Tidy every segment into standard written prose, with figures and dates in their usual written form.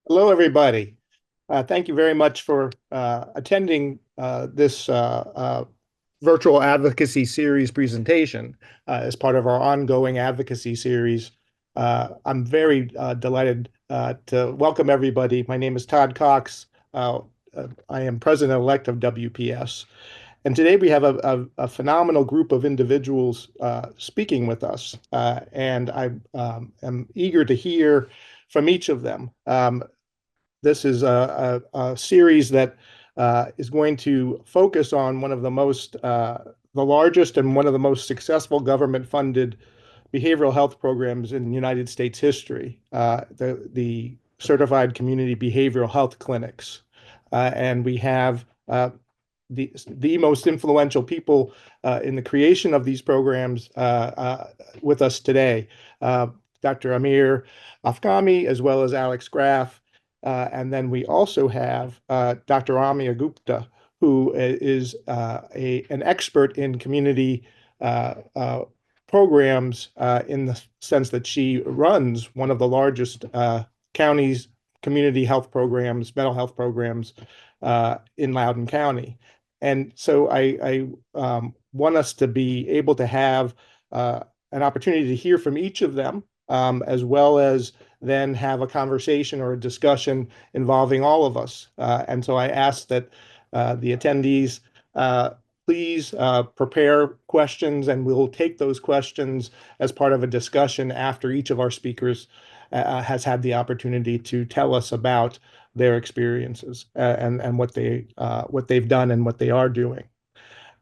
Hello, everybody. Thank you very much for attending this virtual advocacy series presentation as part of our ongoing advocacy series. I'm very delighted to welcome everybody. My name is Todd Cox. I am president-elect of WPS. And today we have a phenomenal group of individuals speaking with us. And I am eager to hear from each of them. This is a series that is going to focus on one of the largest and one of the most successful government-funded behavioral health programs in United States history, the Certified Community Behavioral Health Clinics. And we have the most influential people in the creation of these programs with us today. Dr. Amir Afkhami, as well as Alex Graf. And then we also have Dr. Ramia Gupta, who is an expert in community programs in the sense that she runs one of the largest counties community health programs, mental health programs in Loudoun County. And so I want us to be able to have an opportunity to hear from each of them, as well as then have a conversation or a discussion involving all of us. And so I ask that the attendees please prepare questions, and we'll take those questions as part of a discussion after each of our speakers has had the opportunity to tell us about their experiences and what they've done and what they are doing.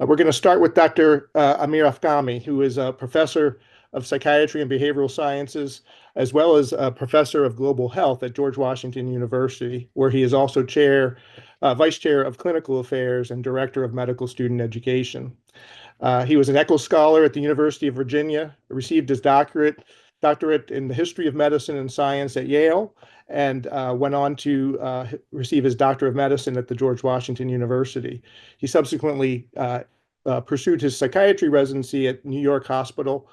We're going to start with Dr. Amir Afkhami, who is a professor of psychiatry and behavioral sciences, as well as a professor of global health at George Washington University, where he is also vice chair of clinical affairs and director of medical student education. He was an Eccles Scholar at the University of Virginia, received his doctorate in the history of medicine and science at Yale, and went on to receive his Doctor of Medicine at the George Washington University. He subsequently pursued his psychiatry residency at New York Hospital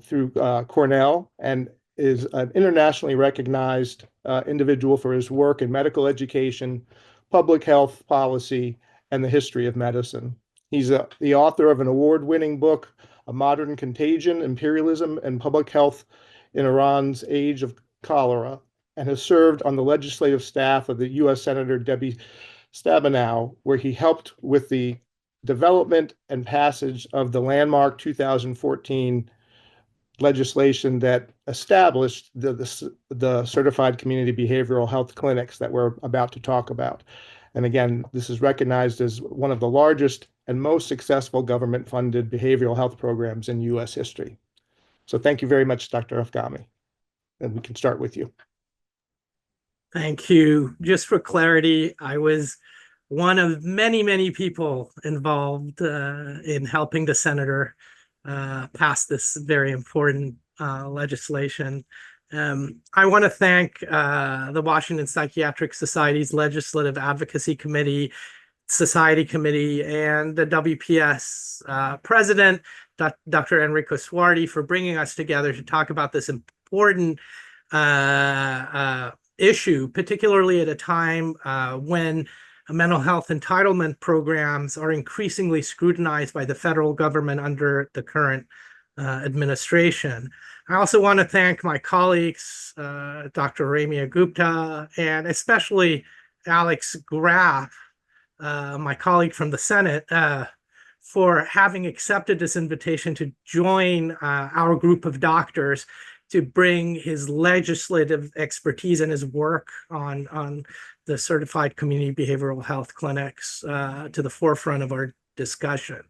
through Cornell, and is an internationally recognized individual for his work in medical education, public health policy, and the history of medicine. He's the author of an award-winning book, A Modern Contagion, Imperialism, and Public Health in Iran's Age of Cholera, and has served on the legislative staff of the U.S. Senator Debbie Stabenow, where he helped with the development and passage of the landmark 2014 legislation that established the Certified Community Behavioral Health Clinics that we're about to talk about. And again, this is recognized as one of the largest and most successful government-funded behavioral health programs in U.S. history. So thank you very much, Dr. Afkhami. And we can start with you. Thank you. Just for clarity, I was one of many, many people involved in helping the senator pass this very important legislation. I want to thank the Washington Psychiatric Society's Legislative Advocacy Committee, Society Committee, and the WPS president, Dr. Enrico Suardi, for bringing us together to talk about this important issue, particularly at a time when mental health entitlement programs are increasingly scrutinized by the federal government under the current administration. I also want to thank my colleagues, Dr. Ramia Gupta, and especially Alex Graf, my colleague from the Senate, for having accepted this invitation to join our group of doctors to bring his legislative expertise and his work on the Certified Community Behavioral Health Clinics to the forefront of our discussion.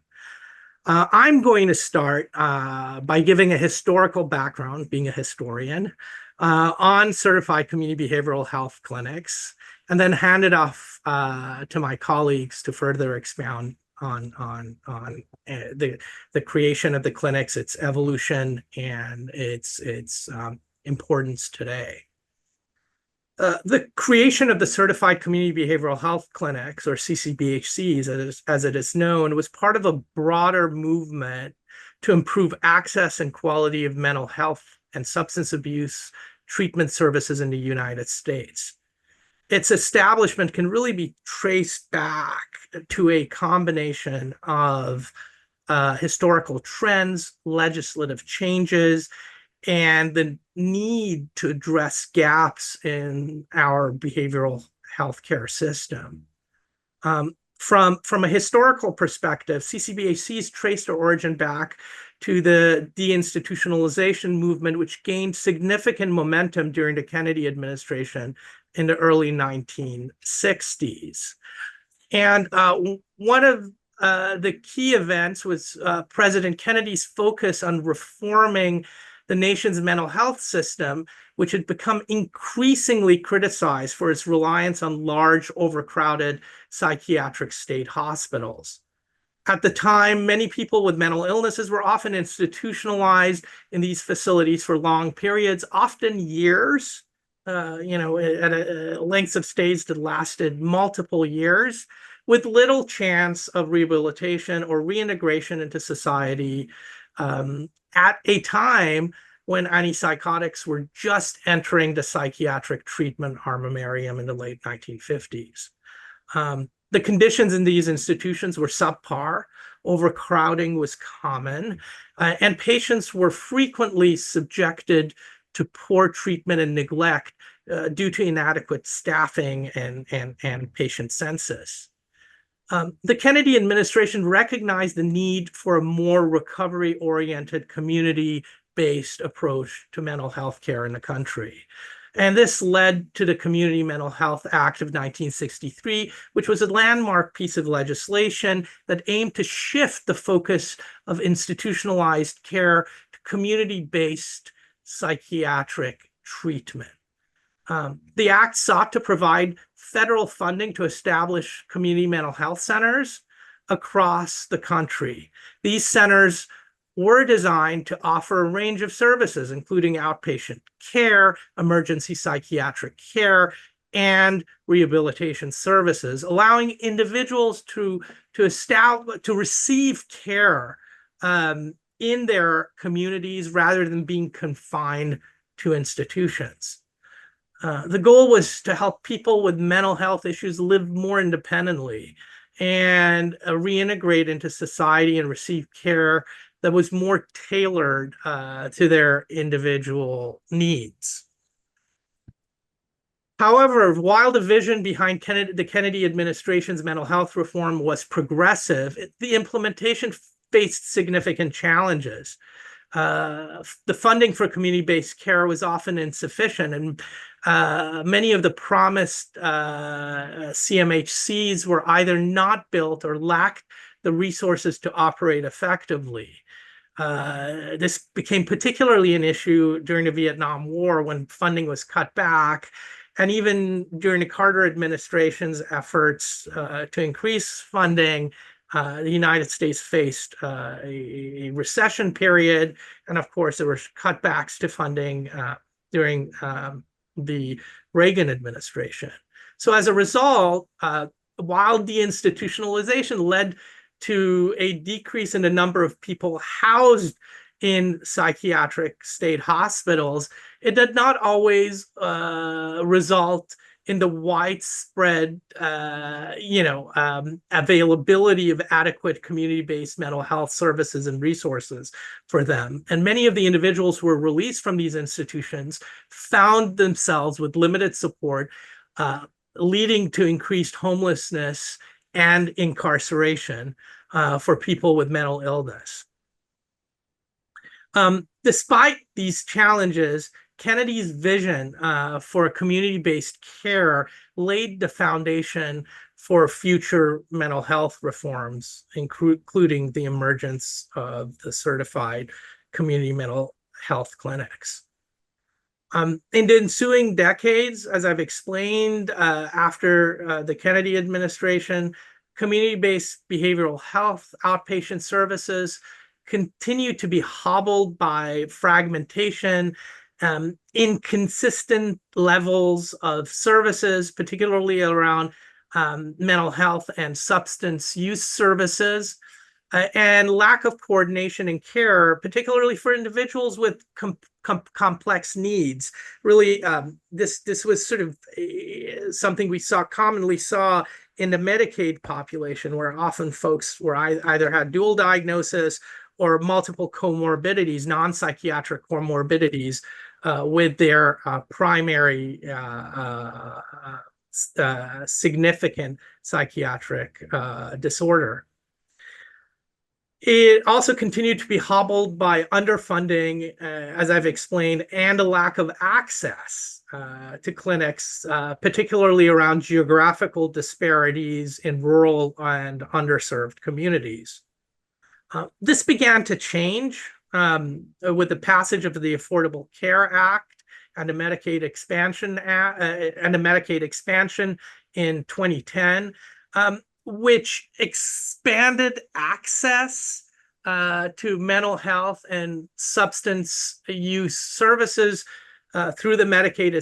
I'm going to start by giving a historical background, being a historian, on Certified Community Behavioral Health Clinics, and then hand it off to my colleagues to further expound on the creation of the clinics, its evolution, and its importance today. The creation of the Certified Community Behavioral Health Clinics, or CCBHCs as it is known, was part of a broader movement to improve access and quality of mental health and substance abuse treatment services in the United States. Its establishment can really be traced back to a combination of historical trends, legislative changes, and the need to address gaps in our behavioral healthcare system. From a historical perspective, CCBHCs traced their origin back to the deinstitutionalization movement, which gained significant momentum during the Kennedy administration in the early 1960s. And one of the key events was President Kennedy's focus on reforming the nation's mental health system, which had become increasingly criticized for its reliance on large, overcrowded psychiatric state hospitals. At the time, many people with mental illnesses were often institutionalized in these facilities for long periods, often years, at a lengths of stays that lasted multiple years, with little chance of rehabilitation or reintegration into society at a time when antipsychotics were just entering the psychiatric treatment armamentarium in the late 1950s. The conditions in these institutions were subpar, overcrowding was common, and patients were frequently subjected to poor treatment and neglect due to inadequate staffing and patient census. The Kennedy administration recognized the need for a more recovery-oriented, community-based approach to mental health care in the country. And this led to the Community Mental Health Act of 1963, which was a landmark piece of legislation that aimed to shift the focus of institutionalized care to community-based psychiatric treatment. The act sought to provide federal funding to establish community mental health centers across the country. These centers were designed to offer a range of services, including outpatient care, emergency psychiatric care, and rehabilitation services, allowing individuals to receive care in their communities rather than being confined to institutions. The goal was to help people with mental health issues live more independently and reintegrate into society and receive care that was more tailored to their individual needs. However, while the vision behind the Kennedy administration's mental health reform was progressive, the implementation faced significant challenges. The funding for community-based care was often insufficient, and many of the promised CMHCs were either not built or lacked the resources to operate effectively. This became particularly an issue during the Vietnam War when funding was cut back, and even during the Carter administration's efforts to increase funding. The United States faced a recession period, and of course, there were cutbacks to funding during the Reagan administration. So as a result, while deinstitutionalization led to a decrease in the number of people housed in psychiatric state hospitals, it did not always result in the widespread, availability of adequate community-based mental health services and resources for them. And many of the individuals who were released from these institutions found themselves with limited support, leading to increased homelessness and incarceration for people with mental illness. Despite these challenges, Kennedy's vision for community-based care laid the foundation for future mental health reforms, including the emergence of the certified community mental health clinics. In the ensuing decades, as I've explained, after the Kennedy administration, community-based behavioral health outpatient services continue to be hobbled by fragmentation, inconsistent levels of services, particularly around mental health and substance use services, and lack of coordination and care, particularly for individuals with complex needs. Really, this was sort of something we commonly saw in the Medicaid population, where often folks were either had dual diagnosis or multiple comorbidities, non-psychiatric comorbidities, with their primary significant psychiatric disorder. It also continued to be hobbled by underfunding, as I've explained, and a lack of access to clinics, particularly around geographical disparities in rural and underserved communities. This began to change with the passage of the Affordable Care Act and the Medicaid expansion in 2010. Which expanded access to mental health and substance use services through the Medicaid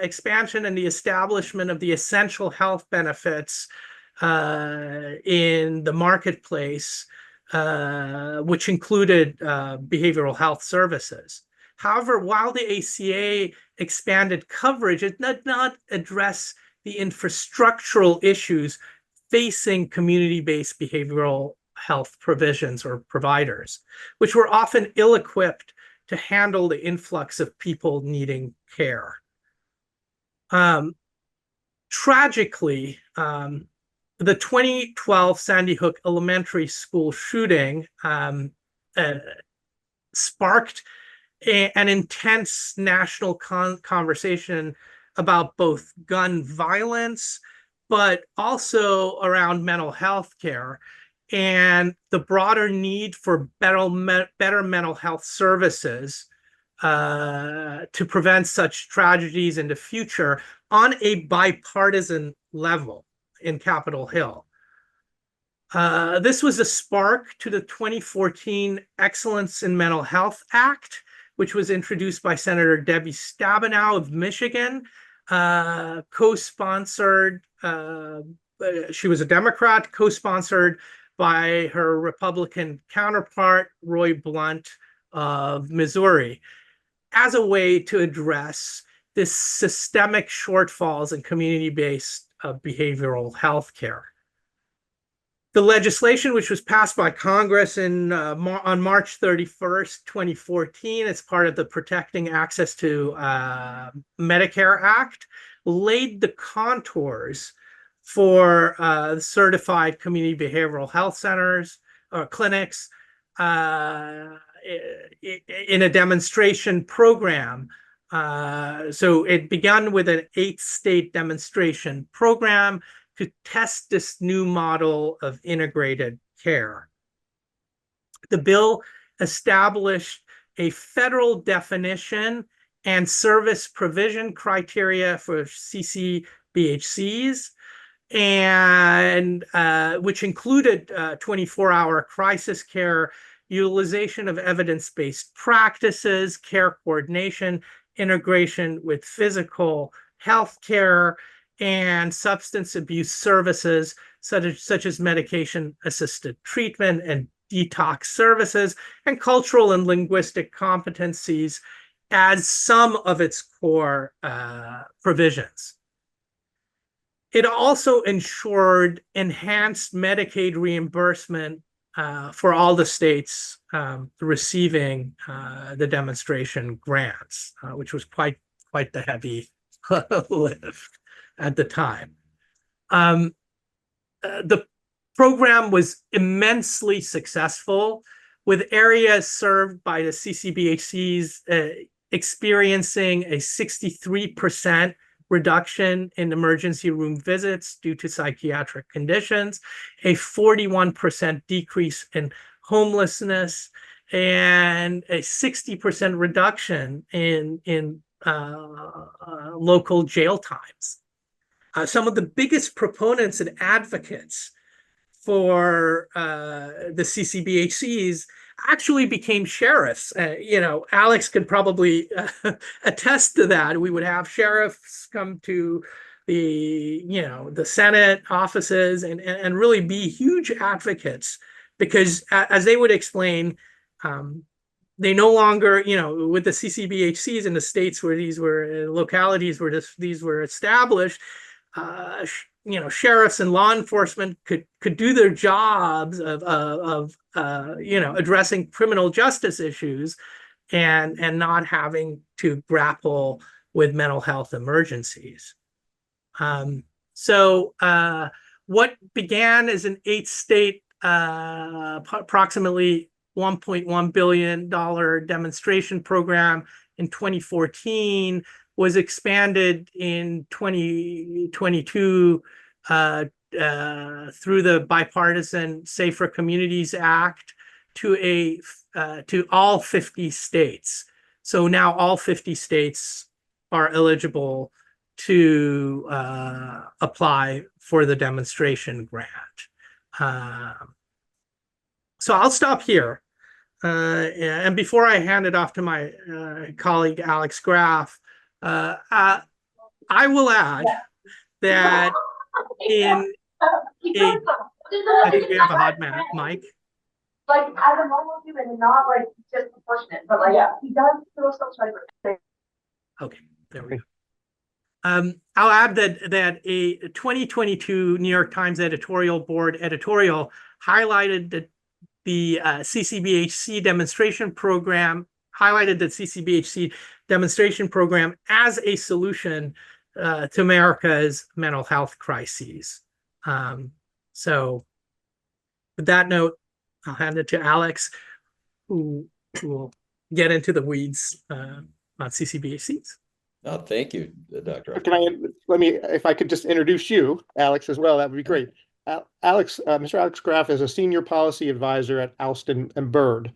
expansion and the establishment of the essential health benefits in the marketplace, which included behavioral health services. However, while the ACA expanded coverage, it did not address the infrastructural issues facing community-based behavioral health provisions or providers, which were often ill-equipped to handle the influx of people needing care. Tragically, the 2012 Sandy Hook Elementary School shooting sparked an intense national conversation about both gun violence, but also around mental health care and the broader need for better mental health services to prevent such tragedies in the future on a bipartisan level in Capitol Hill. This was a spark to the 2014 Excellence in Mental Health Act, which was introduced by Senator Debbie Stabenow of Michigan, co-sponsored, she was a Democrat, co-sponsored by her Republican counterpart, Roy Blunt of Missouri, as a way to address this systemic shortfalls in community-based behavioral health care. The legislation, which was passed by Congress on March 31st, 2014, as part of the Protecting Access to Medicare Act, laid the contours for certified community behavioral health centers or clinics in a demonstration program. So it began with an 8-state demonstration program to test this new model of integrated care. The bill established a federal definition and service provision criteria for CCBHCs, and which included 24-hour crisis care, utilization of evidence-based practices, care coordination, integration with physical health care, and substance abuse services such as medication-assisted treatment and detox services, and cultural and linguistic competencies as some of its core provisions. It also ensured enhanced Medicaid reimbursement for all the states receiving the demonstration grants, which was quite the heavy lift at the time. The program was immensely successful, with areas served by the CCBHCs experiencing a 63% reduction in emergency room visits due to psychiatric conditions, a 41% decrease in homelessness, and a 60% reduction in local jail times. Some of the biggest proponents and advocates for the CCBHCs actually became sheriffs. Alex could probably attest to that. We would have sheriffs come to the Senate offices and really be huge advocates, because as they would explain, they no longer, with the CCBHCs in the states where these were localities where these were established, sheriffs and law enforcement could do their jobs of addressing criminal justice issues and not having to grapple with mental health emergencies. So what began as an 8-state, approximately $1.1 billion demonstration program in 2014 was expanded in 2022 through the Bipartisan Safer Communities Act to all 50 states. So now all 50 states are eligible to apply for the demonstration grant. So I'll stop here. And before I hand it off to my colleague, Alex Graf, I will add that I think we have a hot mic. Like as a normal human and not like disproportionate, but like he does feel some sort of. Okay, there we go. I'll add that a 2022 New York Times editorial board editorial highlighted that the CCBHC demonstration program as a solution to America's mental health crises. So with that note, I'll hand it to Alex, who will get into the weeds on CCBHCs. Oh, thank you, Dr. If I could just introduce you, Alex, as well, that would be great. Mr. Alex Graf is a senior policy advisor at Alston & Bird.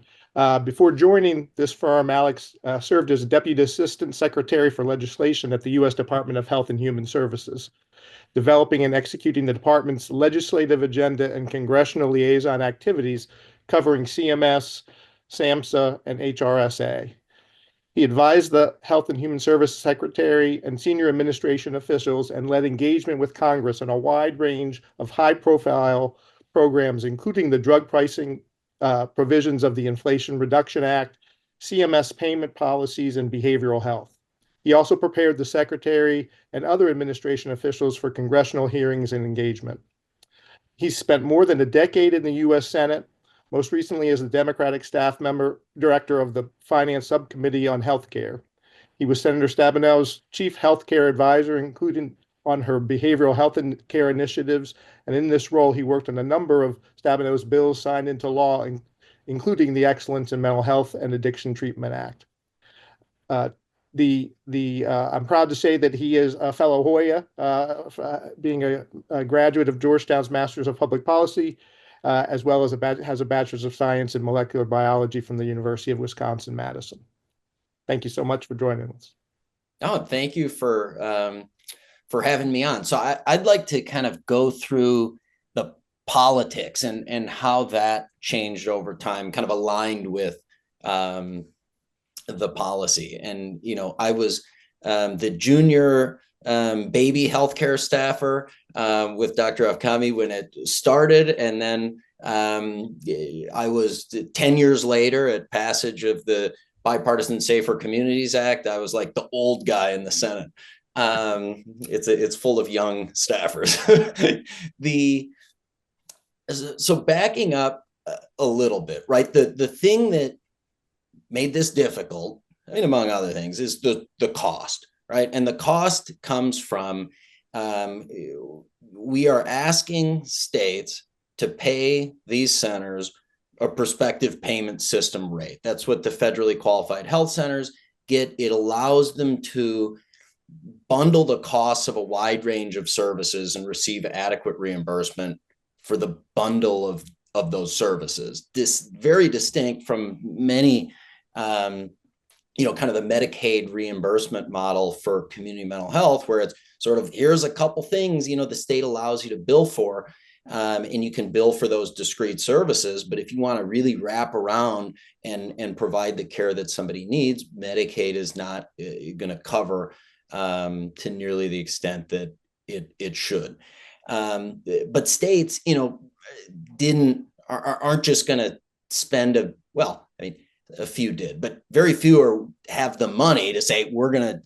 Before joining this firm, Alex served as Deputy Assistant Secretary for Legislation at the U.S. Department of Health and Human Services, developing and executing the department's legislative agenda and congressional liaison activities covering CMS, SAMHSA, and HRSA. He advised the Health and Human Services Secretary and senior administration officials and led engagement with Congress on a wide range of high-profile programs, including the drug pricing provisions of the Inflation Reduction Act, CMS payment policies, and behavioral health. He also prepared the Secretary and other administration officials for congressional hearings and engagement. He's spent more than a decade in the U.S. Senate, most recently as the Democratic staff member director of the Finance Subcommittee on Healthcare. He was Senator Stabenow's chief healthcare advisor, including on her behavioral health and care initiatives. And in this role, he worked on a number of Stabenow's bills signed into law, including the Excellence in Mental Health and Addiction Treatment Act. I'm proud to say that he is a fellow Hoya, being a graduate of Georgetown's Masters of Public Policy, as well as has a Bachelor's of Science in Molecular Biology from the University of Wisconsin-Madison. Thank you so much for joining us. Oh, thank you for having me on. So I'd like to kind of go through the politics and how that changed over time, kind of aligned with the policy. And, I was the junior baby healthcare staffer with Dr. Afkhami when it started. And then I was 10 years later at passage of the Bipartisan Safer Communities Act. I was like the old guy in the Senate. It's full of young staffers. So backing up a little bit, right? The thing that made this difficult, among other things, is the cost, right? And the cost comes from we are asking states to pay these centers a prospective payment system rate. That's what the federally qualified health centers get. It allows them to bundle the costs of a wide range of services and receive adequate reimbursement for the bundle of those services. This very distinct from many, kind of the Medicaid reimbursement model for community mental health, where it's sort of, here's a couple things, the state allows you to bill for, and you can bill for those discrete services. But if you want to really wrap around and provide the care that somebody needs, Medicaid is not going to cover to nearly the extent that it should. But states, aren't just going to spend a few did, but very few have the money to say, we're going to,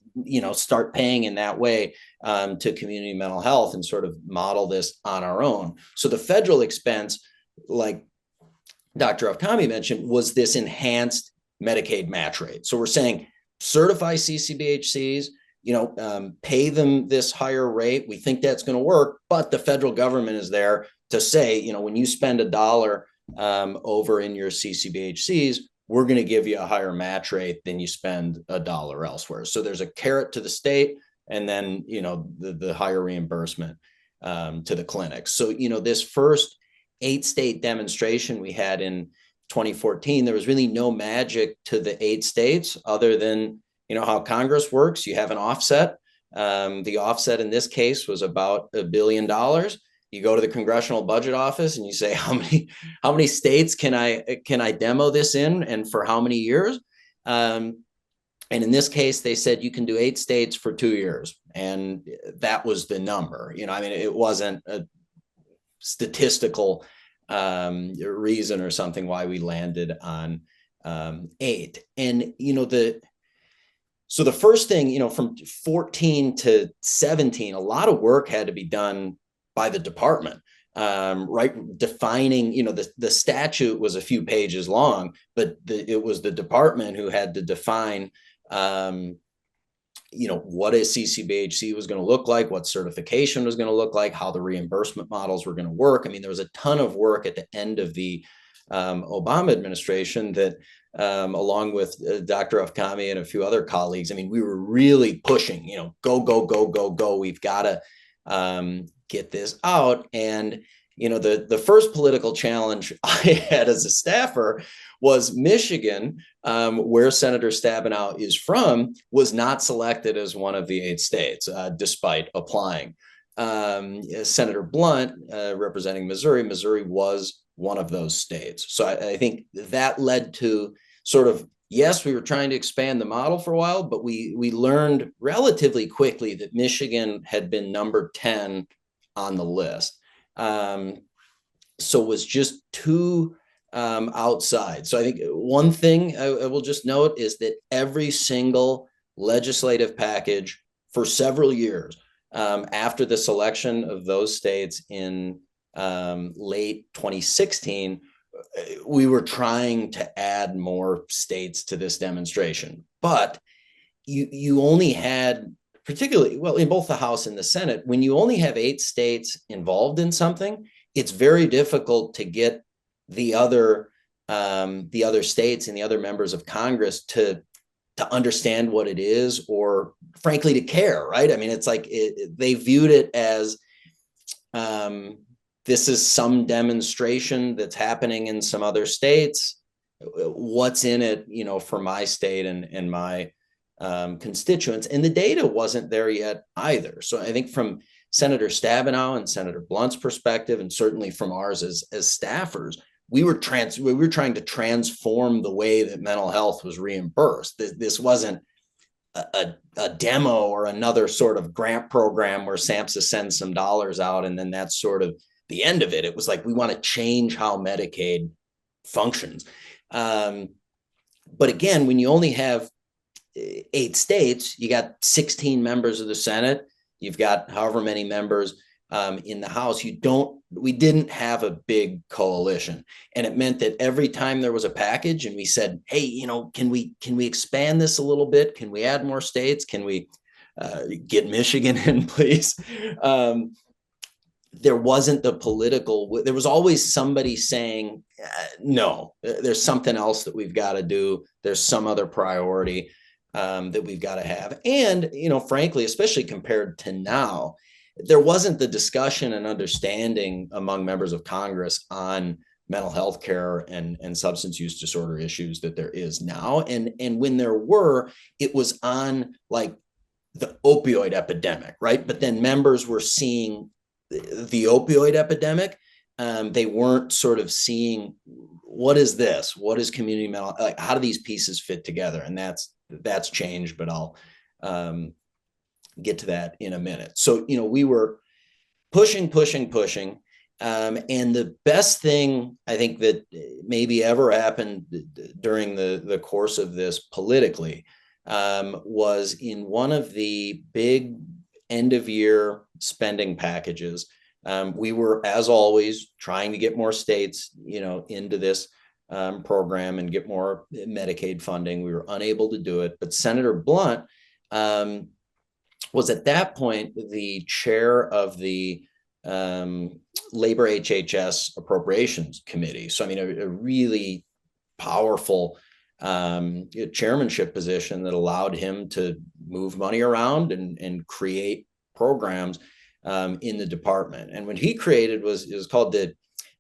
start paying in that way to community mental health and sort of model this on our own. So the federal expense, like Dr. Afkhami mentioned, was this enhanced Medicaid match rate. So we're saying certify CCBHCs, pay them this higher rate. We think that's going to work, but the federal government is there to say, when you spend $1 over in your CCBHCs, we're going to give you a higher match rate than you spend $1 elsewhere. So there's a carrot to the state, and then the higher reimbursement to the clinics. So this first 8-state demonstration we had in 2014, there was really no magic to the 8 states other than how Congress works. You have an offset. The offset in this case was about $1 billion. You go to the Congressional Budget Office and you say, how many states can I demo this in, and for how many years? And in this case, they said you can do 8 states for 2 years, and that was the number. It wasn't a statistical reason or something why we landed on 8. And so the first thing, from 14 to 17, a lot of work had to be done by the department, right? Defining, the statute was a few pages long, but it was the department who had to define, what a CCBHC was going to look like, what certification was going to look like, how the reimbursement models were going to work. There was a ton of work at the end of the Obama administration that, along with Dr. Afkhami and a few other colleagues, we were really pushing, go, go, go, go, go. We've got to get this out. And, the first political challenge I had as a staffer was Michigan, where Senator Stabenow is from, was not selected as one of the 8 states, despite applying. Senator Blunt, representing Missouri was one of those states. So I think that led to sort of, yes, we were trying to expand the model for a while, but we learned relatively quickly that Michigan had been number 10 on the list. So it was just too outside. So I think one thing I will just note is that every single legislative package for several years after the selection of those states in late 2016, we were trying to add more states to this demonstration. But you only had, particularly, well, in both the House and the Senate, when you only have 8 states involved in something, it's very difficult to get the other states and the other members of Congress to understand what it is, or frankly, to care, right? It's like they viewed it as this is some demonstration that's happening in some other states. What's in it, for my state and my constituents? And the data wasn't there yet either. So I think from Senator Stabenow and Senator Blunt's perspective, and certainly from ours as staffers, we were trying to transform the way that mental health was reimbursed. This wasn't a demo or another sort of grant program where SAMHSA sends some dollars out and then that's sort of the end of it. It was like, we want to change how Medicaid functions. But again, when you only have 8 states, you got 16 members of the Senate, you've got however many members in the House. We didn't have a big coalition, and it meant that every time there was a package and we said, hey, can we expand this a little bit? Can we add more states? Can we get Michigan in, please? There wasn't the political, there was always somebody saying, no, there's something else that we've got to do. There's some other priority that we've got to have. And, frankly, especially compared to now, there wasn't the discussion and understanding among members of Congress on mental health care and substance use disorder issues that there is now. And when there were, it was on like the opioid epidemic, right? But then members were seeing the opioid epidemic. They weren't sort of seeing, what is this? What is community mental? Like, how do these pieces fit together? And that's changed, but I'll get to that in a minute. So, we were pushing. And the best thing I think that maybe ever happened during the course of this politically was in one of the big end of year spending packages. We were, as always, trying to get more states, into this program and get more Medicaid funding. We were unable to do it, but Senator Blunt was at that point the chair of the Labor HHS Appropriations Committee. So, I mean, a really powerful chairmanship position that allowed him to move money around and create programs in the department. And what he created was called the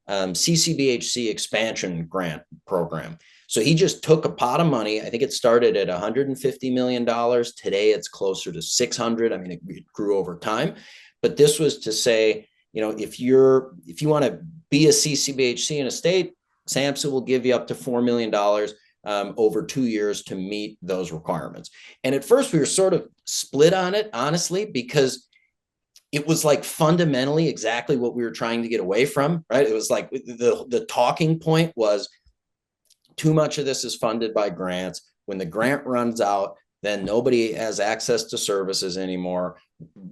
CCBHC Expansion Grant Program. So he just took a pot of money. I think it started at $150 million. Today, it's closer to 600. I mean, it grew over time. But this was to say, if you want to be a CCBHC in a state, SAMHSA will give you up to $4 million over 2 years to meet those requirements. And at first, we were sort of split on it, honestly, because it was like fundamentally exactly what we were trying to get away from, right? It was like the talking point was too much of this is funded by grants. When the grant runs out, then nobody has access to services anymore.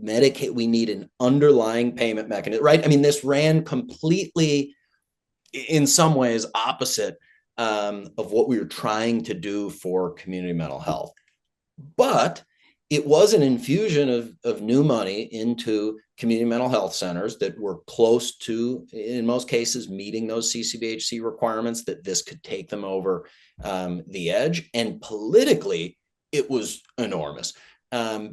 Medicaid, we need an underlying payment mechanism, right? I mean, this ran completely, in some ways, opposite of what we were trying to do for community mental health. But it was an infusion of new money into community mental health centers that were close to, in most cases, meeting those CCBHC requirements, that this could take them over the edge. And politically, it was enormous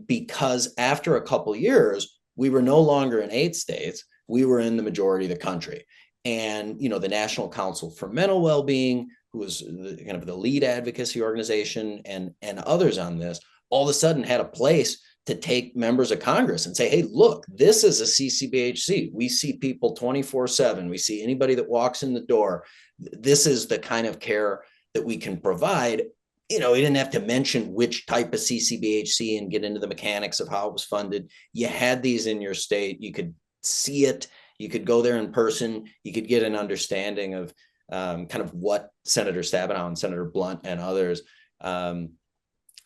because after a couple of years, we were no longer in 8 states. We were in the majority of the country. And, the National Council for Mental Wellbeing, who was kind of the lead advocacy organization, and others on this, all of a sudden had a place to take members of Congress and say, hey, look, this is a CCBHC. We see people 24/7. We see anybody that walks in the door. This is the kind of care that we can provide. We didn't have to mention which type of CCBHC and get into the mechanics of how it was funded. You had these in your state. You could see it. You could go there in person. You could get an understanding of kind of what Senator Stabenow and Senator Blunt and others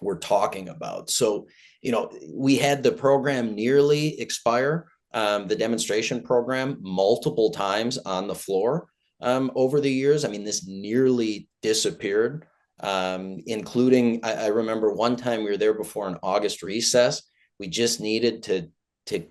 we're talking about. So, we had the program nearly expire, the demonstration program, multiple times on the floor over the years. I mean, this nearly disappeared, including, I remember one time we were there before an August recess. We just needed to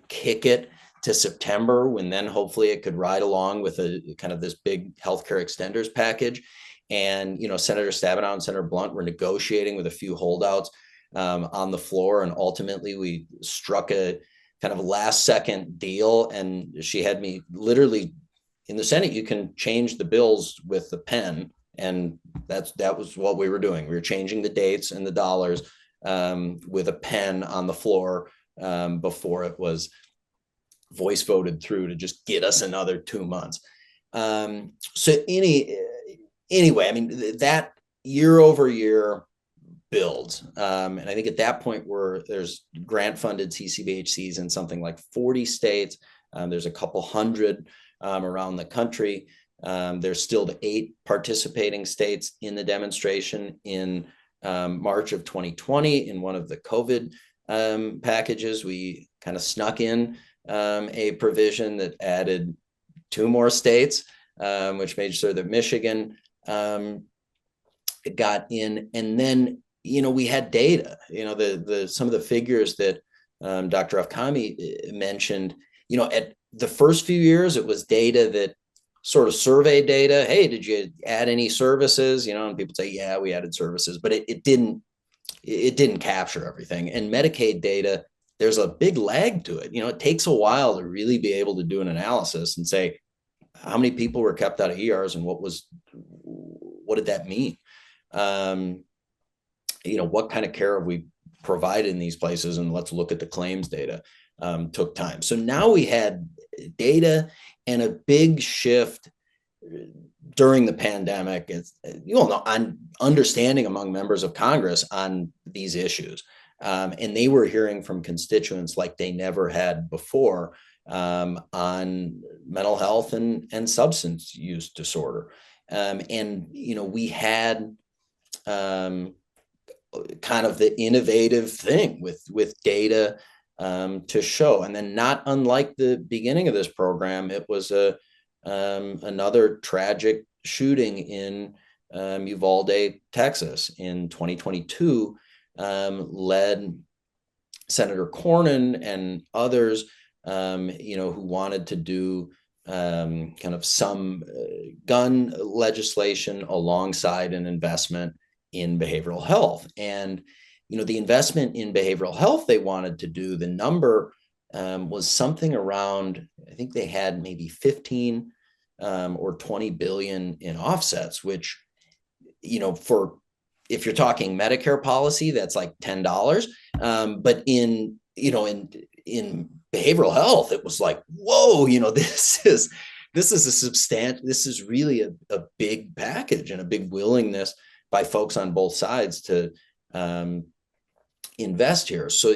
kick it to September, when then hopefully it could ride along with a kind of this big healthcare extenders package. And, Senator Stabenow and Senator Blunt were negotiating with a few holdouts on the floor. And ultimately, we struck a kind of last second deal. And she had me literally in the Senate, you can change the bills with the pen. And that was what we were doing. We were changing the dates and the dollars with a pen on the floor before it was voice voted through to just get us another 2 months. Anyway, I mean, that year over year builds. And I think at that point there's grant funded CCBHCs in something like 40 states. There's a couple hundred around the country. There's still the 8 participating states in the demonstration. In March of 2020, in one of the COVID packages, we kind of snuck in a provision that added 2 more states, which made sure that Michigan got in. And then, we had data, some of the figures that Dr. Afkhami mentioned, at the first few years, it was data that sort of survey data. Hey, did you add any services? And people say, yeah, we added services, but it didn't capture everything. And Medicaid data, there's a big lag to it. It takes a while to really be able to do an analysis and say, how many people were kept out of ERs and what did that mean? What kind of care have we provided in these places? And let's look at the claims data. Took time. So now we had data and a big shift during the pandemic, on understanding among members of Congress on these issues. And they were hearing from constituents like they never had before. on mental health and substance use disorder. And, we had kind of the innovative thing with data to show. And then, not unlike the beginning of this program, it was another tragic shooting in Uvalde, Texas in 2022, led Senator Cornyn and others, who wanted to do kind of some gun legislation alongside an investment in behavioral health. And, the investment in behavioral health they wanted to do, the number was something around, I think they had maybe 15 or 20 billion in offsets, which, if you're talking Medicare policy, that's like $10. But in behavioral health, it was like, whoa, this is really a big package and a big willingness by folks on both sides to invest here. So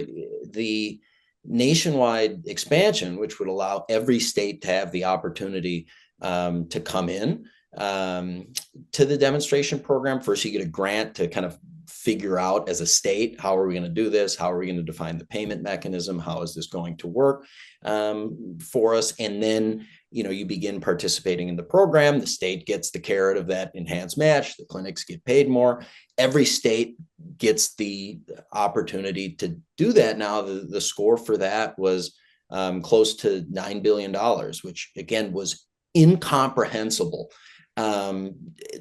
the nationwide expansion, which would allow every state to have the opportunity to come in to the demonstration program. First, you get a grant to kind of figure out as a state, how are we going to do this? How are we going to define the payment mechanism? How is this going to work for us? And then, you begin participating in the program. The state gets the carrot of that enhanced match. The clinics get paid more. Every state gets the opportunity to do that. Now, the score for that was close to $9 billion, which again was incomprehensible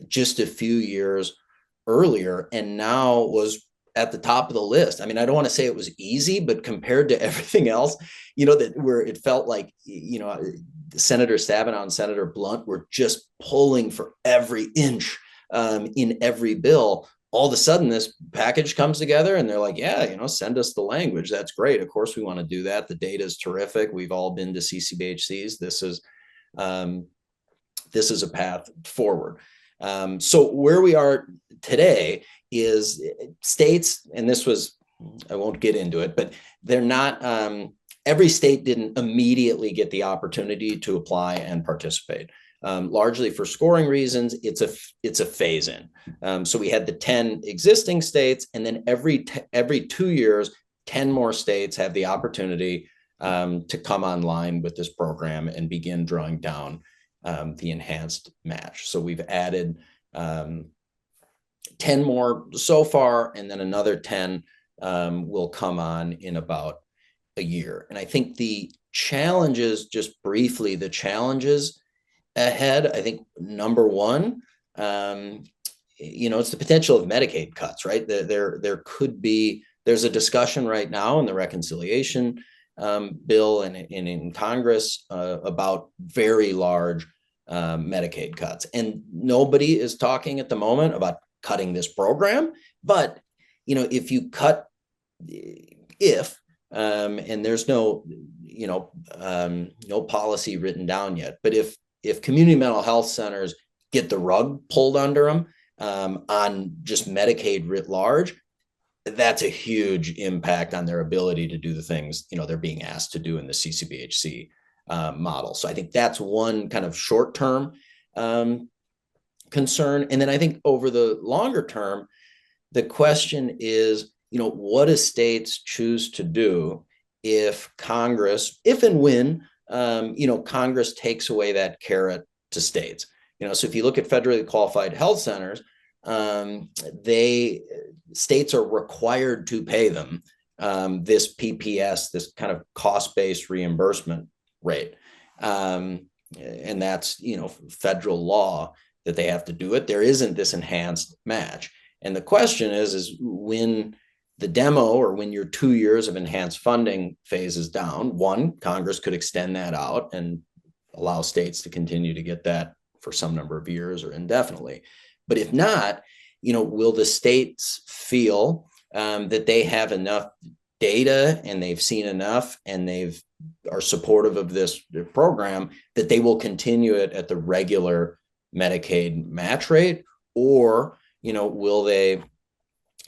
just a few years earlier, and now was at the top of the list. I mean, I don't want to say it was easy, but compared to everything else, that where it felt like, Senator Stabenow and Senator Blunt were just pulling for every inch in every bill. All of a sudden, this package comes together and they're like, yeah, send us the language. That's great. Of course, we want to do that. The data is terrific. We've all been to CCBHCs. This is a path forward. So where we are today is states, and I won't get into it, but they're not, every state didn't immediately get the opportunity to apply and participate. Largely for scoring reasons, it's a phase in. So we had the 10 existing states, and then every 2 years, 10 more states have the opportunity to come online with this program and begin drawing down the enhanced match. So we've added 10 more so far, and then another 10 will come on in about a year. And I think the challenges, just briefly, the challenges ahead, I think number one, it's the potential of Medicaid cuts, right? There could be, there's a discussion right now in the reconciliation bill and in Congress about very large Medicaid cuts. And nobody is talking at the moment about cutting this program. But, if you cut, and there's no policy written down yet, but if community mental health centers get the rug pulled under them on just Medicaid writ large, that's a huge impact on their ability to do the things, they're being asked to do in the CCBHC model. So I think that's one kind of short-term concern. And then I think over the longer term, the question is, what do states choose to do if and when Congress takes away that carrot to states? So if you look at federally qualified health centers, states are required to pay them this PPS, this kind of cost-based reimbursement rate. And that's, federal law that they have to do it. There isn't this enhanced match. And the question is when the demo, or when your 2 years of enhanced funding phases down, one, Congress could extend that out and allow states to continue to get that for some number of years or indefinitely. But if not, will the states feel that they have enough data and they've seen enough and are supportive of this program that they will continue it at the regular Medicaid match rate? Or, will they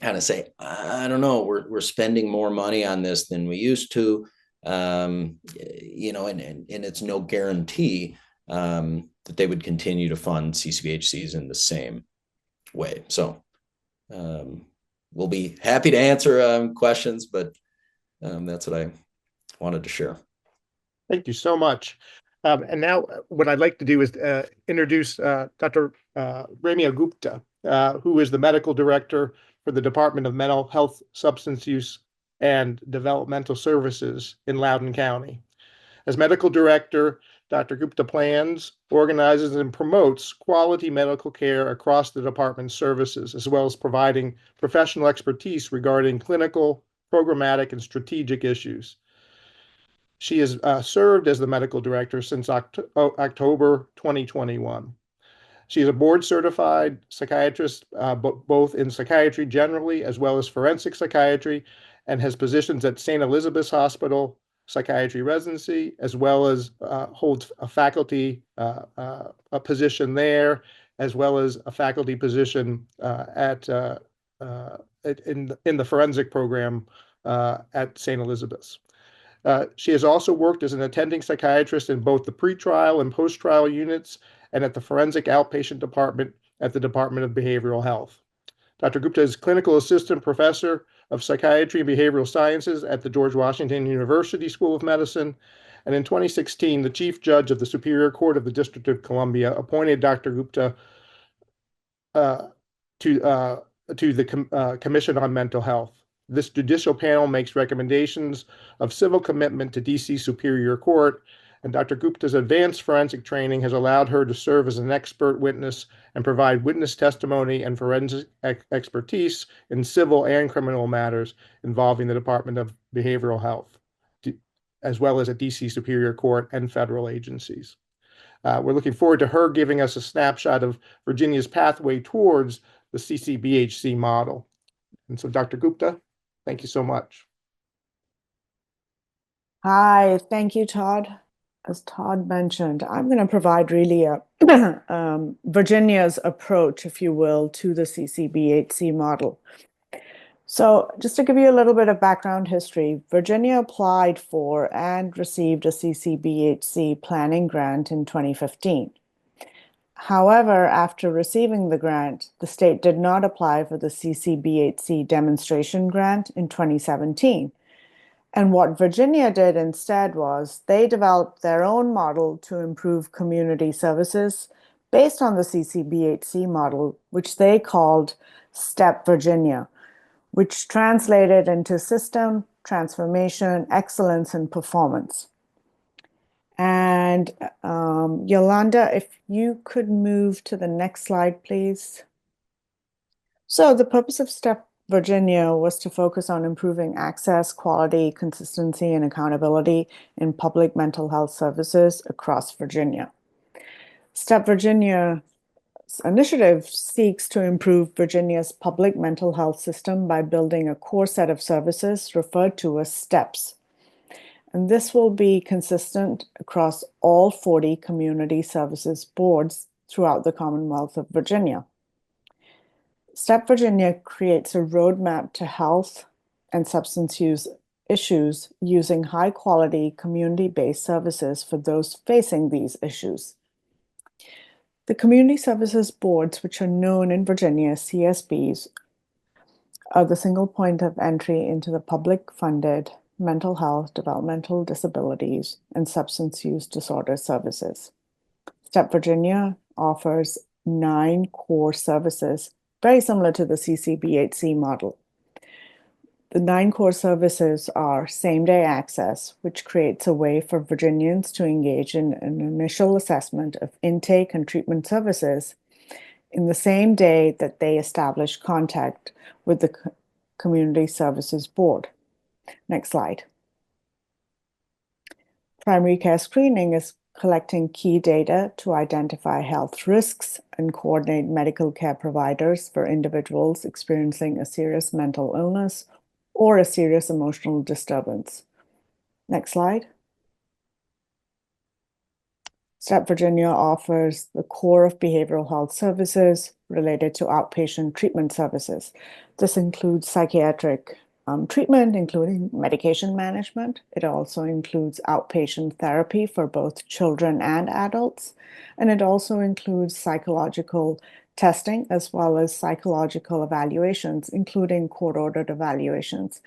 kind of say, I don't know, we're spending more money on this than we used to. you know, and it's no guarantee that they would continue to fund CCBHCs in the same way. So we'll be happy to answer questions, but that's what I wanted to share. Thank you so much. And now what I'd like to do is introduce Dr. Ramia Gupta, who is the medical director for the Department of Mental Health, Substance Use, and Developmental Services in Loudoun County. As medical director, Dr. Gupta plans, organizes, and promotes quality medical care across the department's services, as well as providing professional expertise regarding clinical, programmatic, and strategic issues. She has served as the medical director since October 2021. She is a board-certified psychiatrist, both in psychiatry generally as well as forensic psychiatry, and has positions at St. Elizabeth's Hospital Psychiatry Residency, as well as holds a faculty a position there, as well as a faculty position in the forensic program at St. Elizabeth's. She has also worked as an attending psychiatrist in both the pretrial and post-trial units and at the forensic outpatient department at the Department of Behavioral Health. Dr. Gupta is clinical assistant professor of psychiatry and behavioral sciences at the George Washington University School of Medicine, and in 2016, the chief judge of the Superior Court of the District of Columbia appointed Dr. Gupta to the Commission on Mental Health. This judicial panel makes recommendations of civil commitment to DC Superior Court, and Dr. Gupta's advanced forensic training has allowed her to serve as an expert witness and provide witness testimony and forensic expertise in civil and criminal matters involving the Department of Behavioral Health, as well as at DC Superior Court and federal agencies. We're looking forward to her giving us a snapshot of Virginia's pathway towards the CCBHC model. And so, Dr. Gupta, thank you so much. Hi, thank you, Todd. As Todd mentioned, I'm going to provide really a Virginia's approach, if you will, to the CCBHC model. So just to give you a little bit of background history, Virginia applied for and received a CCBHC planning grant in 2015. However, after receiving the grant, the state did not apply for the CCBHC demonstration grant in 2017. And what Virginia did instead was they developed their own model to improve community services based on the CCBHC model, which they called STEP Virginia, which translated into system, transformation, excellence, and performance. And Yolanda, if you could move to the next slide, please. So the purpose of STEP Virginia was to focus on improving access, quality, consistency, and accountability in public mental health services across Virginia. STEP Virginia's initiative seeks to improve Virginia's public mental health system by building a core set of services referred to as STEPs. And this will be consistent across all 40 community services boards throughout the Commonwealth of Virginia. STEP Virginia creates a roadmap to health and substance use issues using high-quality, community-based services for those facing these issues. The community services boards, which are known in Virginia as CSBs, are the single point of entry into the public-funded mental health, developmental disabilities, and substance use disorder services. STEP Virginia offers 9 core services, very similar to the CCBHC model. The 9 core services are same-day access, which creates a way for Virginians to engage in an initial assessment of intake and treatment services in the same day that they establish contact with the Community Services Board. Next slide. Primary care screening is collecting key data to identify health risks and coordinate medical care providers for individuals experiencing a serious mental illness or a serious emotional disturbance. Next slide. STEP Virginia offers the core of behavioral health services related to outpatient treatment services. This includes psychiatric treatment, including medication management. It also includes outpatient therapy for both children and adults. And it also includes psychological testing as well as psychological evaluations, including court-ordered evaluations.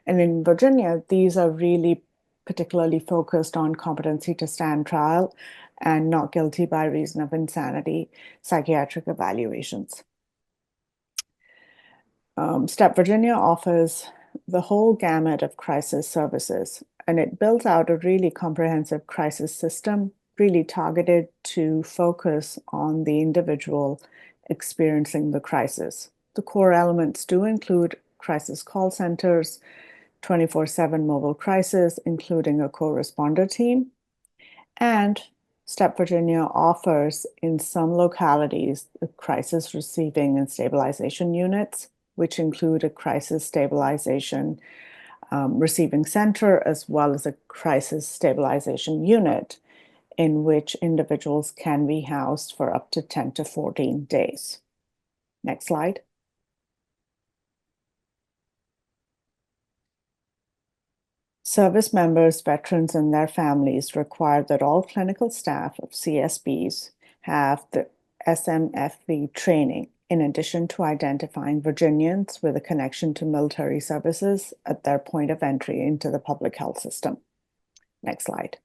And in Virginia, these are really particularly focused on competency to stand trial and not guilty by reason of insanity psychiatric evaluations. STEP Virginia offers the whole gamut of crisis services, and it builds out a really comprehensive crisis system, really targeted to focus on the individual experiencing the crisis. The core elements do include crisis call centers, 24/7 mobile crisis, including a co-responder team, and STEP Virginia offers in some localities the crisis receiving and stabilization units, which include a crisis stabilization receiving center, as well as a crisis stabilization unit in which individuals can be housed for up to 10 to 14 days. Next slide. Service members, veterans, and their families require that all clinical staff of CSBs have the SMFV training, in addition to identifying Virginians with a connection to military services at their point of entry into the public health system. Next slide.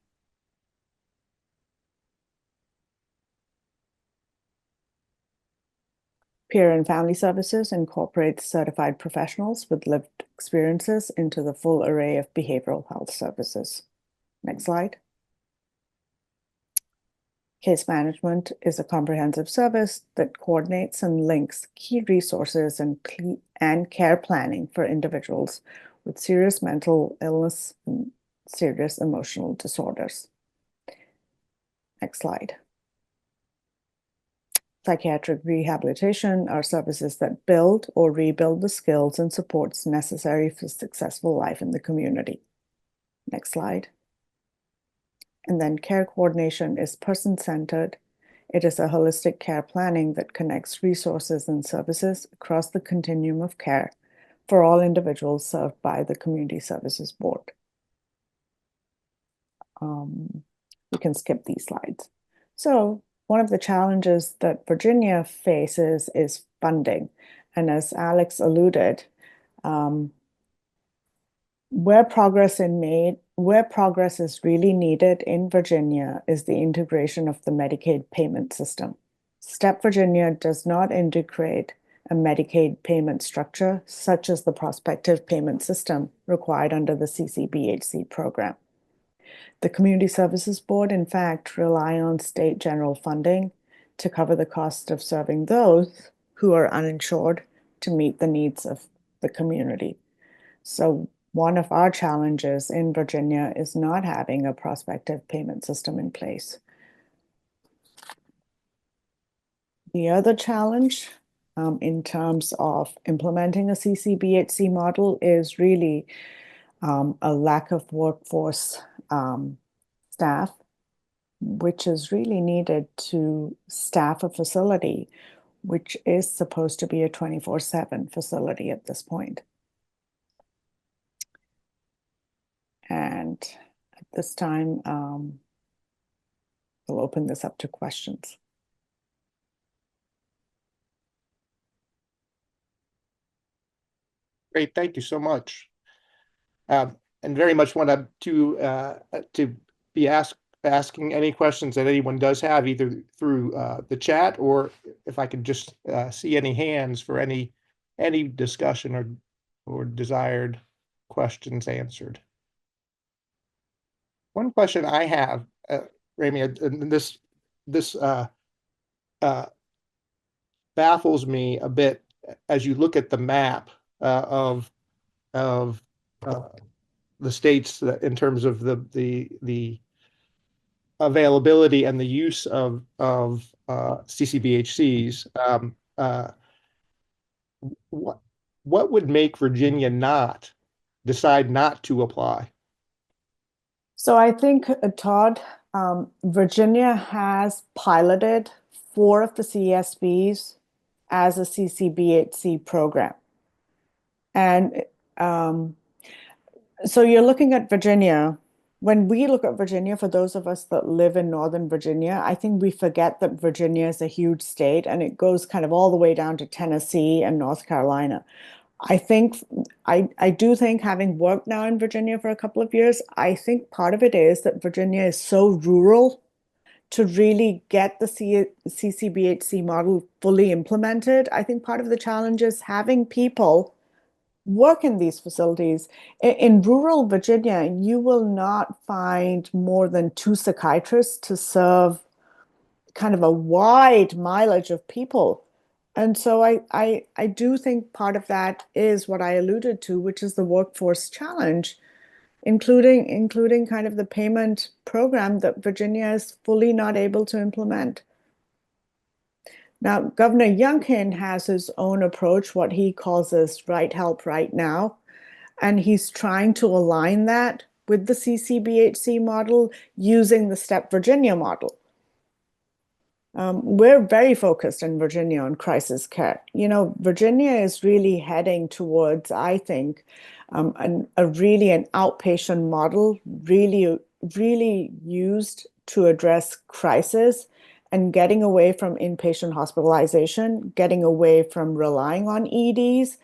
Peer and Family Services incorporates certified professionals with lived experiences into the full array of behavioral health services. Next slide. Case management is a comprehensive service that coordinates and links key resources and care planning for individuals with serious mental illness and serious emotional disorders. Next slide. Psychiatric rehabilitation are services that build or rebuild the skills and supports necessary for successful life in the community. Next slide. And then care coordination is person-centered. It is a holistic care planning that connects resources and services across the continuum of care for all individuals served by the Community Services Board. We can skip these slides. So one of the challenges that Virginia faces is funding. And as Alex alluded, where progress is really needed in Virginia is the integration of the Medicaid payment system. STEP Virginia does not integrate a Medicaid payment structure, such as the prospective payment system required under the CCBHC program. The Community Services Board, in fact, rely on state general funding to cover the cost of serving those who are uninsured to meet the needs of the community. So one of our challenges in Virginia is not having a prospective payment system in place. The other challenge in terms of implementing a CCBHC model is really a lack of workforce staff, which is really needed to staff a facility, which is supposed to be a 24/7 facility at this point. And at this time, we'll open this up to questions. Great, thank you so much. And very much want to be asking any questions that anyone does have, either through the chat, or if I could just see any hands for any discussion or desired questions answered. One question I have, Ramia, and this baffles me a bit as you look at the map of the states in terms of the availability and the use of CCBHCs. What would make Virginia decide not to apply? So I think, Todd, Virginia has piloted 4 of the CSBs as a CCBHC program. And Um, so you're looking at Virginia. When we look at Virginia, for those of us that live in Northern Virginia, I think we forget that Virginia is a huge state and it goes kind of all the way down to Tennessee and North Carolina. I do think, having worked now in Virginia for a couple of years, I think part of it is that Virginia is so rural to really get the CCBHC model fully implemented. I think part of the challenge is having people work in these facilities. In rural Virginia, you will not find more than 2 psychiatrists to serve kind of a wide mileage of people. And so I do think part of that is what I alluded to, which is the workforce challenge, including kind of the payment program that Virginia is fully not able to implement. Now, Governor Youngkin has his own approach, what he calls as right help right now, and he's trying to align that with the CCBHC model using the STEP Virginia model. We're very focused in Virginia on crisis care. You know, Virginia is really heading towards, I think, really an outpatient model, really used to address crisis and getting away from inpatient hospitalization, getting away from relying on EDs,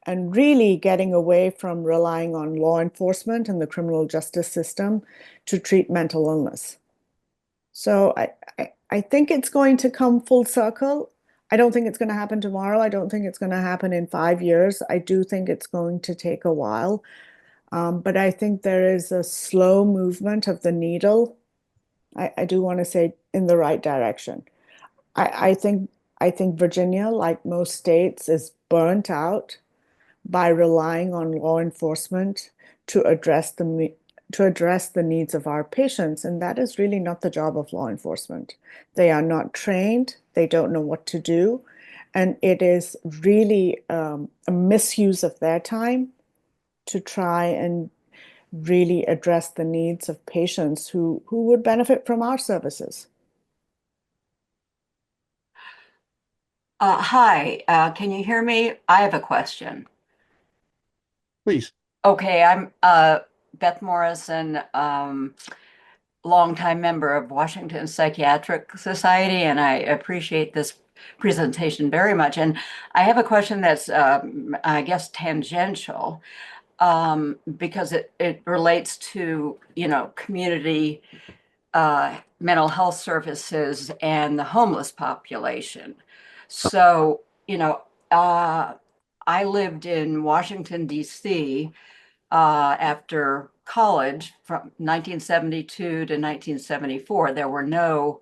and really getting away from relying on law enforcement and the criminal justice system to treat mental illness. So I think it's going to come full circle. I don't think it's going to happen tomorrow. I don't think it's going to happen in 5 years. I do think it's going to take a while. But I think there is a slow movement of the needle. I do want to say in the right direction. I think Virginia, like most states, is burnt out by relying on law enforcement to address the needs of our patients, and that is really not the job of law enforcement. They are not trained, they don't know what to do, and it is really a misuse of their time to try and really address the needs of patients who would benefit from our services. Hi, can you hear me? I have a question. Please. Okay, I'm Beth Morrison, longtime member of Washington Psychiatric Society, and I appreciate this presentation very much. And I have a question that's, I guess, tangential, because it relates to, you know, community mental health services and the homeless population. So, you know, I lived in Washington, D.C. After college from 1972 to 1974. There were no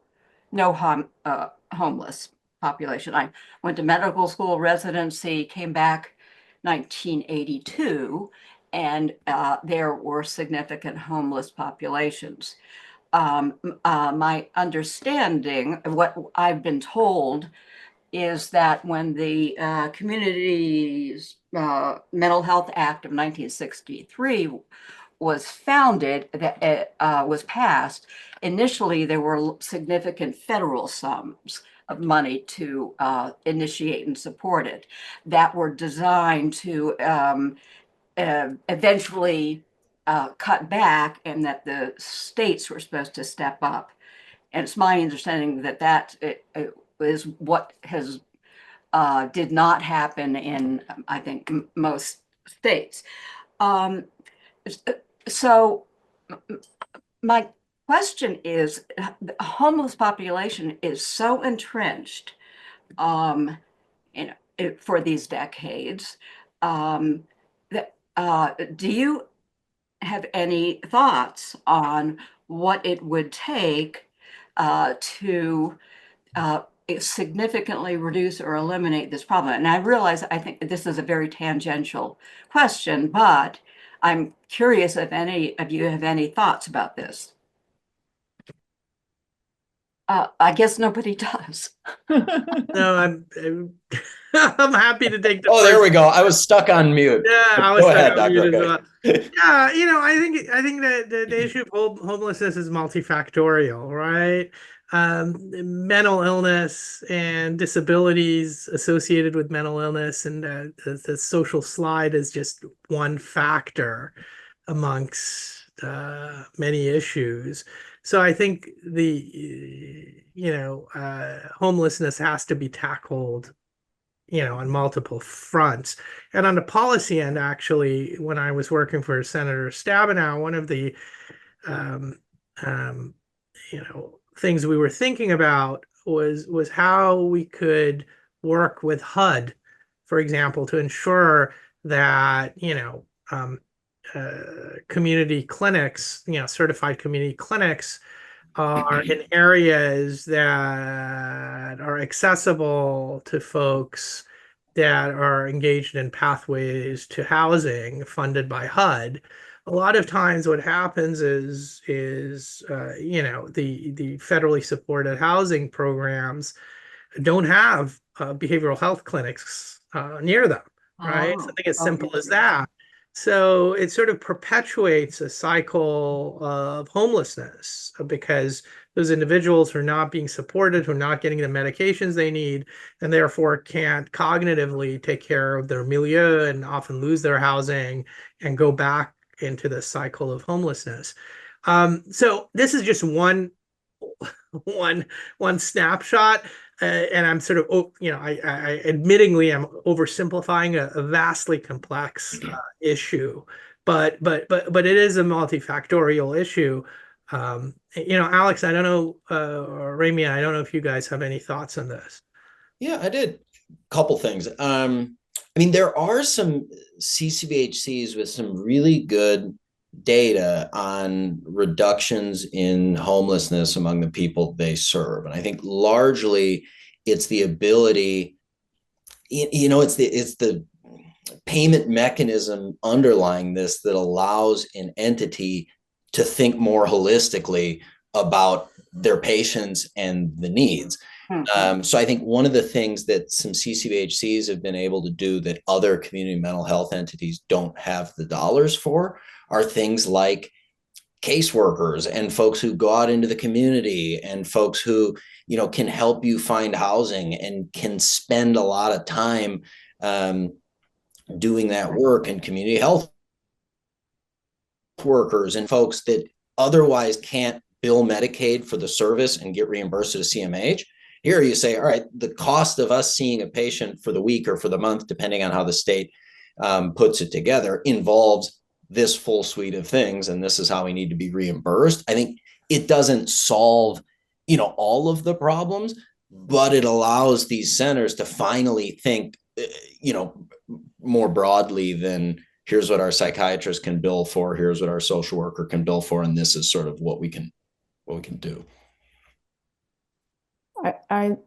homeless population. I went to medical school residency, came back 1982, and there were significant homeless populations. My understanding of what I've been told is that when the Communities Mental Health Act of 1963 was founded, that it was passed, initially there were significant federal sums of money to initiate and support it that were designed to eventually cut back, and that the states were supposed to step up. And it's my understanding that that is what has did not happen in, I think, most states. So my question is, the homeless population is so entrenched, for these decades. Do you have any thoughts on what it would take to significantly reduce or eliminate this problem? And I realize I think this is a very tangential question, but I'm curious if any of you have any thoughts about this. I guess nobody does. No, I'm happy to take the Oh, there first. we go. I was stuck on mute. Yeah, I was Go stuck ahead, on mute Dr. as well. Afkhami. Yeah, I think that the issue of homelessness is multifactorial, right? Mental illness and disabilities associated with mental illness, and the social slide is just one factor amongst many issues. So I think homelessness has to be tackled, on multiple fronts. And on the policy end, actually, when I was working for Senator Stabenow, one of the um, um, things we were thinking about was how we could work with HUD, for example, to ensure that community clinics, certified community clinics are in areas that are accessible to folks that are engaged in pathways to housing funded by HUD. A lot of times what happens is the federally supported housing programs don't have behavioral health clinics near them, right? Oh, Something as okay. simple as that. So it sort of perpetuates a cycle of homelessness because those individuals who are not being supported, who are not getting the medications they need, and therefore can't cognitively take care of their milieu and often lose their housing and go back into the cycle of homelessness. So this is just one snapshot, and I'm sort of, I admittingly am oversimplifying a vastly complex issue, but it is a multifactorial issue. Alex, I don't know, or Ramia, I don't know if you guys have any thoughts on this. Yeah, I did. Couple things. I mean, there are some CCBHCs with some really good data on reductions in homelessness among the people they serve. And I think largely it's the ability, it's the payment mechanism underlying this that allows an entity to think more holistically about their patients and the needs. So I think one of the things that some CCBHCs have been able to do that other community mental health entities don't have the dollars for are things like caseworkers and folks who go out into the community and folks who, can help you find housing and can spend a lot of time doing that work, and community health workers and folks that otherwise can't bill Medicaid for the service and get reimbursed at a CMH. Here you say, all right, the cost of us seeing a patient for the week or for the month, depending on how the state puts it together, involves this full suite of things, and this is how we need to be reimbursed. I think it doesn't solve, all of the problems, but it allows these centers to finally think, more broadly than here's what our psychiatrist can bill for, here's what our social worker can bill for, and this is sort of what we can do. I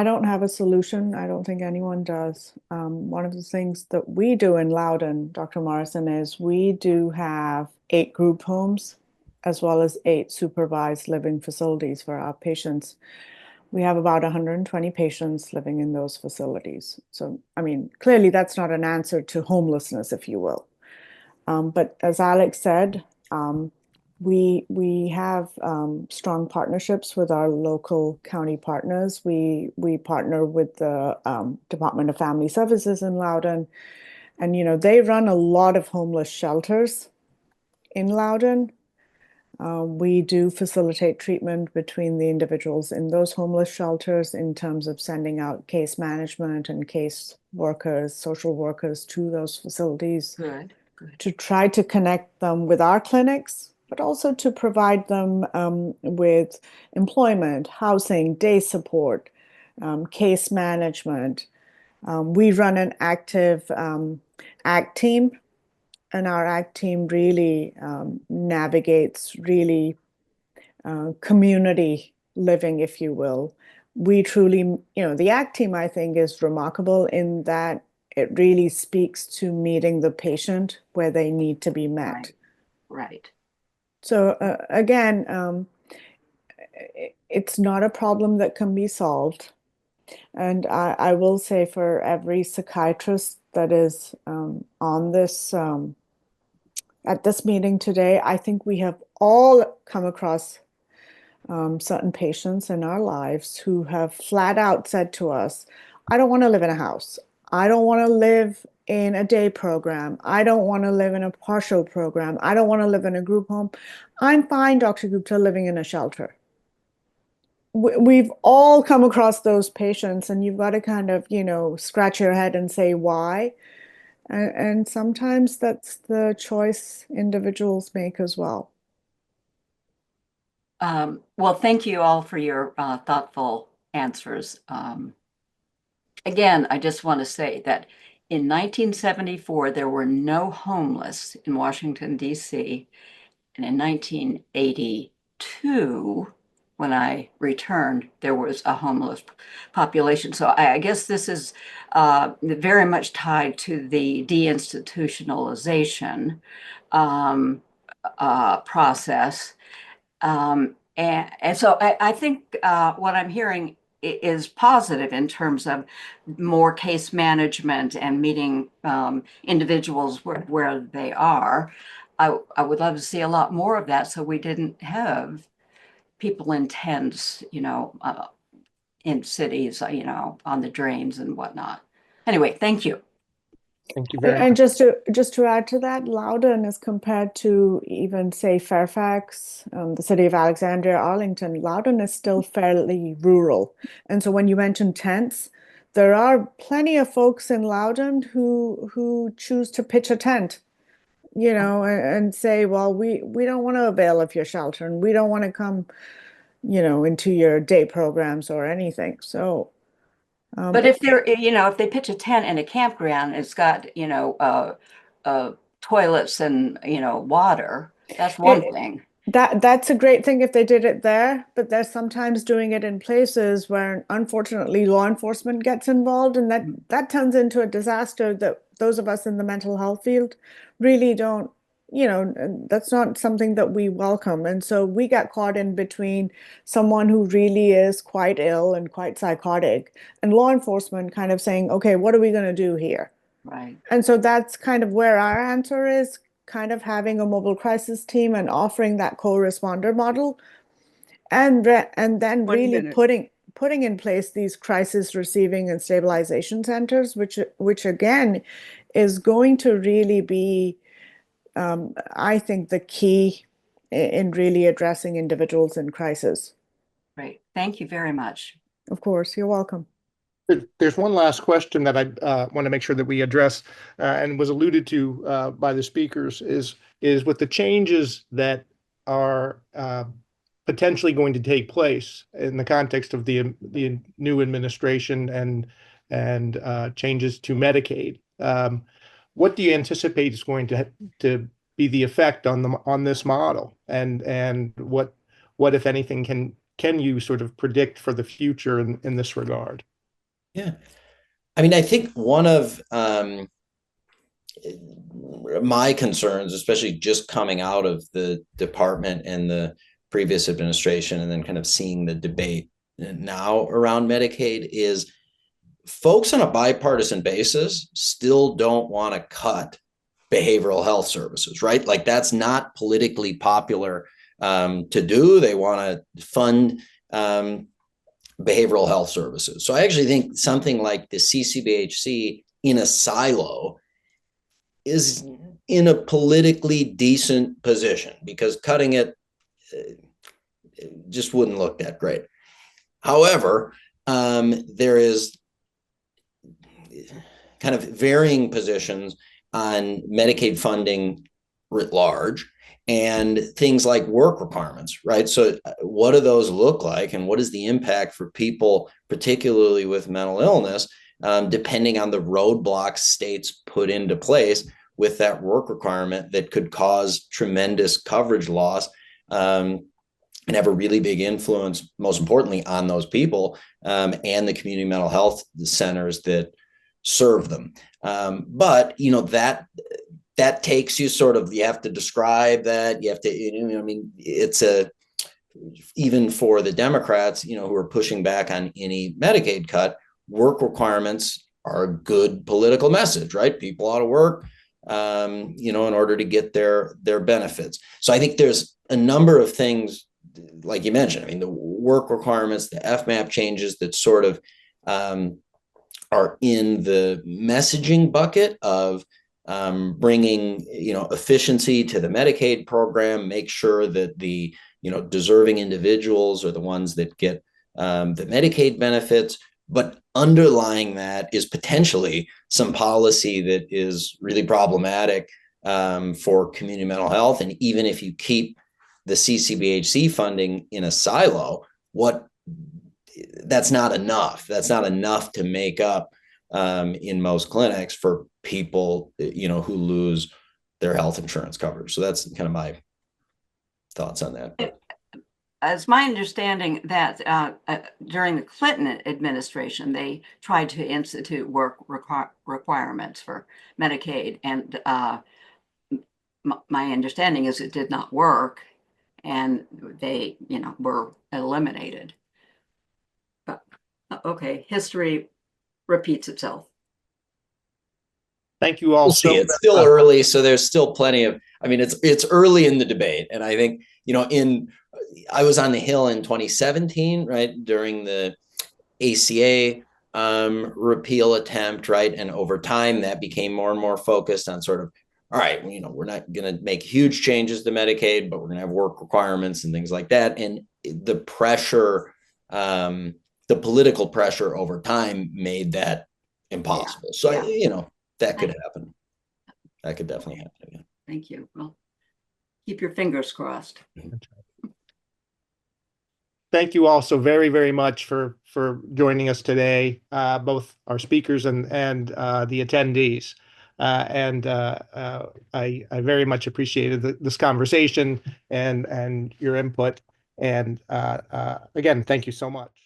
don't have a solution. I don't think anyone does. One of the things that we do in Loudoun, Dr. Morrison, is we do have 8 group homes as well as 8 supervised living facilities for our patients. We have about 120 patients living in those facilities. So, I mean, clearly that's not an answer to homelessness, if you will. But as Alex said, we have strong partnerships with our local county partners. We partner with the Department of Family Services in Loudoun, and they run a lot of homeless shelters in Loudoun. We do facilitate treatment between the individuals in those homeless shelters in terms of sending out case management and case workers, social workers to those facilities. Good. To try to connect them with our clinics, but also to provide them with employment, housing, day support, case management. We run an active ACT team, and our ACT team really navigates really community living, if you will. We truly, the ACT team, I think, is remarkable in that it really speaks to meeting the patient where they need to be met. Right. So again, it's not a problem that can be solved. And I will say for every psychiatrist that is on this at this meeting today, I think we have all come across certain patients in our lives who have flat out said to us, I don't want to live in a house. I don't want to live in a day program. I don't want to live in a partial program. I don't want to live in a group home. I'm fine, Dr. Gupta, living in a shelter. We've all come across those patients, and you've got to kind of, scratch your head and say why. And sometimes that's the choice individuals make as well. Well, thank you all for your thoughtful answers. Again, I just want to say that in 1974, there were no homeless in Washington, D.C. And in 1982, when I returned, there was a homeless population. So I guess this is very much tied to the deinstitutionalization process. And so I think what I'm hearing is positive in terms of more case management and meeting individuals where they are. I would love to see a lot more of that, so we didn't have people in tents, in cities, on the drains and whatnot. Anyway, thank you. Thank you very And much. just to add to that, Loudoun as compared to even say Fairfax, the city of Alexandria, Arlington, Loudoun is still fairly rural. And so when you mention tents, there are plenty of folks in Loudoun who choose to pitch a tent, and say, well, we don't want to avail of your shelter, and we don't want to come, into your day programs or anything. So But if they're, if they pitch a tent in a campground, it's got, toilets and, water, that's one thing. That's a great thing if they did it there, but they're sometimes doing it in places where unfortunately law enforcement gets involved, and that turns into a disaster that those of us in the mental health field really don't, that's not something that we welcome. And so we got caught in between someone who really is quite ill and quite psychotic, and law enforcement kind of saying, okay, what are we going to do here? Right. And so that's kind of where our answer is, kind of having a mobile crisis team and offering that co-responder model, and then really putting in place these crisis receiving and stabilization centers, which again is going to really be, I think, the key in really addressing individuals in crisis. Great. Thank you very much. Of course, you're welcome. There's one last question that I want to make sure that we address, and was alluded to by the speakers, is with the changes that are potentially going to take place in the context of the new administration and changes to Medicaid. What do you anticipate is going to be the effect on this model, and what if anything can you sort of predict for the future in this regard? Yeah. I mean, I think one of my concerns, especially just coming out of the department and the previous administration, and then kind of seeing the debate now around Medicaid, is folks on a bipartisan basis still don't want to cut behavioral health services, right? Like, that's not politically popular to do. They want to fund behavioral health services. So I actually think something like the CCBHC in a silo is in a politically decent position, because cutting it just wouldn't look that great. However, there is kind of varying positions on Medicaid funding writ large, and things like work requirements, right? So what do those look like, and what is the impact for people, particularly with mental illness, depending on the roadblocks states put into place with that work requirement that could cause tremendous coverage loss, and have a really big influence, most importantly, on those people and the community mental health centers that serve them. But that takes you sort of, you have to describe that, you have to, I mean, it's a even for the Democrats, who are pushing back on any Medicaid cut, work requirements are a good political message, right? People ought to work, in order to get their benefits. So I think there's a number of things, like you mentioned. I mean, the work requirements, the FMAP changes that sort of are in the messaging bucket of bringing, efficiency to the Medicaid program, make sure that the, deserving individuals are the ones that get the Medicaid benefits. But underlying that is potentially some policy that is really problematic for community mental health. And even if you keep the CCBHC funding in a silo, that's not enough. That's not enough to make up in most clinics for people, who lose their health insurance coverage. So that's kind of my thoughts on that. It's my understanding that during the Clinton administration, they tried to institute work requirements for Medicaid. And my understanding is it did not work, and they, were eliminated. But okay, history repeats itself. Thank you all. It's still early, so there's still plenty of, it's early in the debate. And I think, I was on the Hill in 2017, right, during the ACA repeal attempt, right? And over time, that became more and more focused on sort of, all right, we're not going to make huge changes to Medicaid, but we're going to have work requirements and things like that. And the pressure, the political pressure over time made that impossible. So, that could happen. That could definitely happen again. Thank you. Well, keep your fingers crossed. Thank you all so very, very much for joining us today, both our speakers and the attendees. I very much appreciated this conversation and your input. And again, thank you so much.